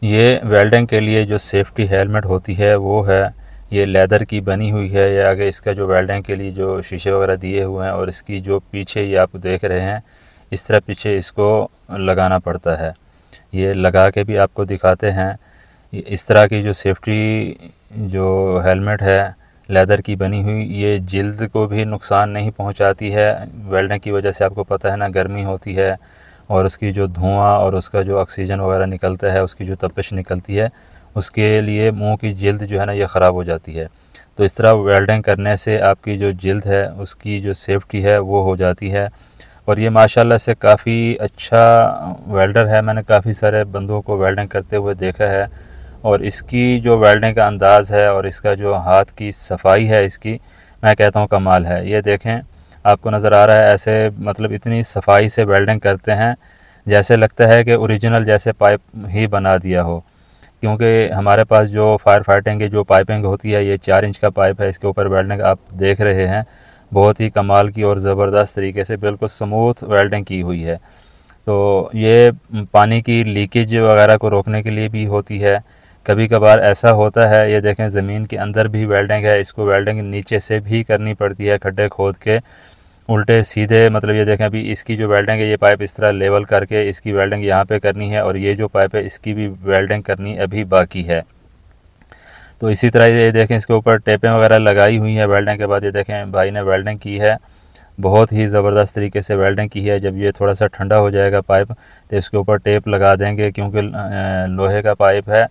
ये वेल्डिंग के लिए जो सेफ्टी हेलमेट होती है वो है, ये लेदर की बनी हुई है। ये आगे इसका जो वेल्डिंग के लिए जो शीशे वगैरह दिए हुए हैं, और इसकी जो पीछे ये आप देख रहे हैं इस तरह पीछे इसको लगाना पड़ता है। ये लगा के भी आपको दिखाते हैं। इस तरह की जो सेफ्टी जो हेलमेट है लेदर की बनी हुई, ये जिल्द को भी नुकसान नहीं पहुंचाती है। वेल्डिंग की वजह से आपको पता है ना, गर्मी होती है और उसकी जो धुआं और उसका जो ऑक्सीजन वगैरह निकलता है, उसकी जो तपिश निकलती है, उसके लिए मुंह की जिल्द जो है ना ये ख़राब हो जाती है। तो इस तरह वेल्डिंग करने से आपकी जो जिल्द है उसकी जो सेफ्टी है वो हो जाती है। और ये माशाल्लाह से काफ़ी अच्छा वेल्डर है। मैंने काफ़ी सारे बंदों को वेल्डिंग करते हुए देखा है, और इसकी जो वेल्डिंग का अंदाज़ है और इसका जो हाथ की सफाई है इसकी, मैं कहता हूँ कमाल है। ये देखें, आपको नज़र आ रहा है ऐसे, मतलब इतनी सफाई से वेल्डिंग करते हैं जैसे लगता है कि ओरिजिनल जैसे पाइप ही बना दिया हो। क्योंकि हमारे पास जो फायर फाइटिंग की जो पाइपिंग होती है, ये 4 इंच का पाइप है, इसके ऊपर वेल्डिंग आप देख रहे हैं बहुत ही कमाल की और ज़बरदस्त तरीके से बिल्कुल स्मूथ वेल्डिंग की हुई है। तो ये पानी की लीकेज वगैरह को रोकने के लिए भी होती है। कभी कभार ऐसा होता है, ये देखें ज़मीन के अंदर भी वेल्डिंग है, इसको वेल्डिंग नीचे से भी करनी पड़ती है, खड्डे खोद के उल्टे सीधे। मतलब ये देखें, अभी इसकी जो वेल्डिंग है, ये पाइप इस तरह लेवल करके इसकी वेल्डिंग यहाँ पे करनी है, और ये जो पाइप है इसकी भी वेल्डिंग करनी अभी बाकी है। तो इसी तरह ये देखें, इसके ऊपर टेपें वगैरह लगाई हुई हैं वेल्डिंग के बाद। ये देखें भाई ने वेल्डिंग की है, बहुत ही ज़बरदस्त तरीके से वेल्डिंग की है। जब ये थोड़ा सा ठंडा हो जाएगा पाइप, तो इसके ऊपर टेप लगा देंगे, क्योंकि लोहे का पाइप है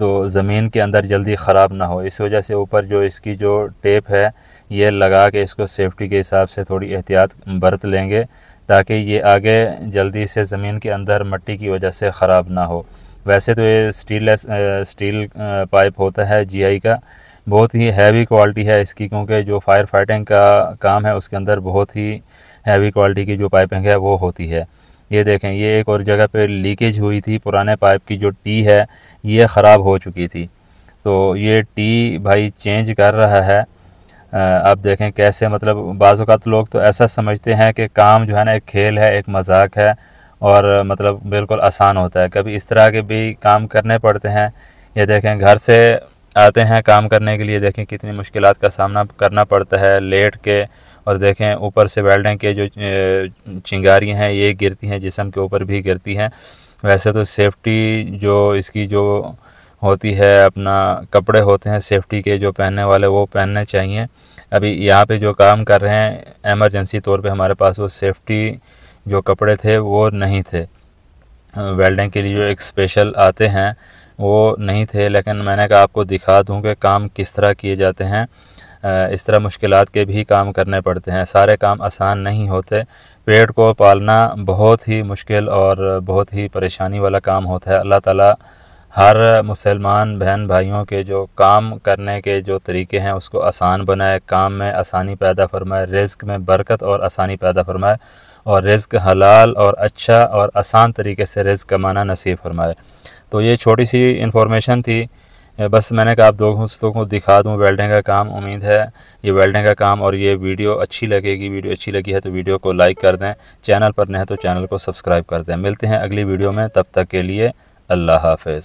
तो ज़मीन के अंदर जल्दी ख़राब ना हो। इस वजह से ऊपर जो इसकी जो टेप है ये लगा के इसको सेफ्टी के हिसाब से थोड़ी एहतियात बरत लेंगे, ताकि ये आगे जल्दी से ज़मीन के अंदर मट्टी की वजह से ख़राब ना हो। वैसे तो ये स्टील पाइप होता है जीआई का, बहुत ही हैवी क्वालिटी है इसकी, क्योंकि जो फायर फाइटिंग का काम है उसके अंदर बहुत ही हैवी क्वालिटी की जो पाइपिंग है वो होती है। ये देखें, ये एक और जगह पे लीकेज हुई थी, पुराने पाइप की जो टी है ये ख़राब हो चुकी थी, तो ये टी भाई चेंज कर रहा है। आप देखें कैसे, मतलब बाज़ औक़ात लोग तो ऐसा समझते हैं कि काम जो है ना एक खेल है, एक मजाक है, और मतलब बिल्कुल आसान होता है। कभी इस तरह के भी काम करने पड़ते हैं। ये देखें, घर से आते हैं काम करने के लिए, देखें कितनी मुश्किलात का सामना करना पड़ता है लेट के। और देखें ऊपर से वेल्डिंग के जो चिंगारियाँ हैं ये गिरती हैं, जिस्म के ऊपर भी गिरती हैं। वैसे तो सेफ्टी जो इसकी जो होती है, अपना कपड़े होते हैं सेफ्टी के जो पहनने वाले, वो पहनने चाहिए। अभी यहाँ पे जो काम कर रहे हैं एमरजेंसी तौर पे हमारे पास वो सेफ्टी जो कपड़े थे वो नहीं थे। वेल्डिंग के लिए जो एक स्पेशल आते हैं वो नहीं थे, लेकिन मैंने कहा आपको दिखा दूं कि काम किस तरह किए जाते हैं। इस तरह मुश्किलात के भी काम करने पड़ते हैं, सारे काम आसान नहीं होते। पेट को पालना बहुत ही मुश्किल और बहुत ही परेशानी वाला काम होता है। अल्लाह ताला हर मुसलमान बहन भाइयों के जो काम करने के जो तरीके हैं उसको आसान बनाए, काम में आसानी पैदा फरमाए, रिज़्क़ में बरकत और आसानी पैदा फरमाए, और रिज़्क़ हलाल और अच्छा और आसान तरीके से रिज़्क़ कमाना नसीब फरमाए। तो ये छोटी सी इन्फॉर्मेशन थी, बस मैंने कहा आप दोस्तों को दिखा दूं वेल्डिंग का काम। उम्मीद है ये वेल्डिंग का काम और ये वीडियो अच्छी लगेगी। वीडियो अच्छी लगी है तो वीडियो को लाइक कर दें, चैनल पर नए हैं तो चैनल को सब्सक्राइब कर दें। मिलते हैं अगली वीडियो में, तब तक के लिए अल्लाह हाफ़िज़।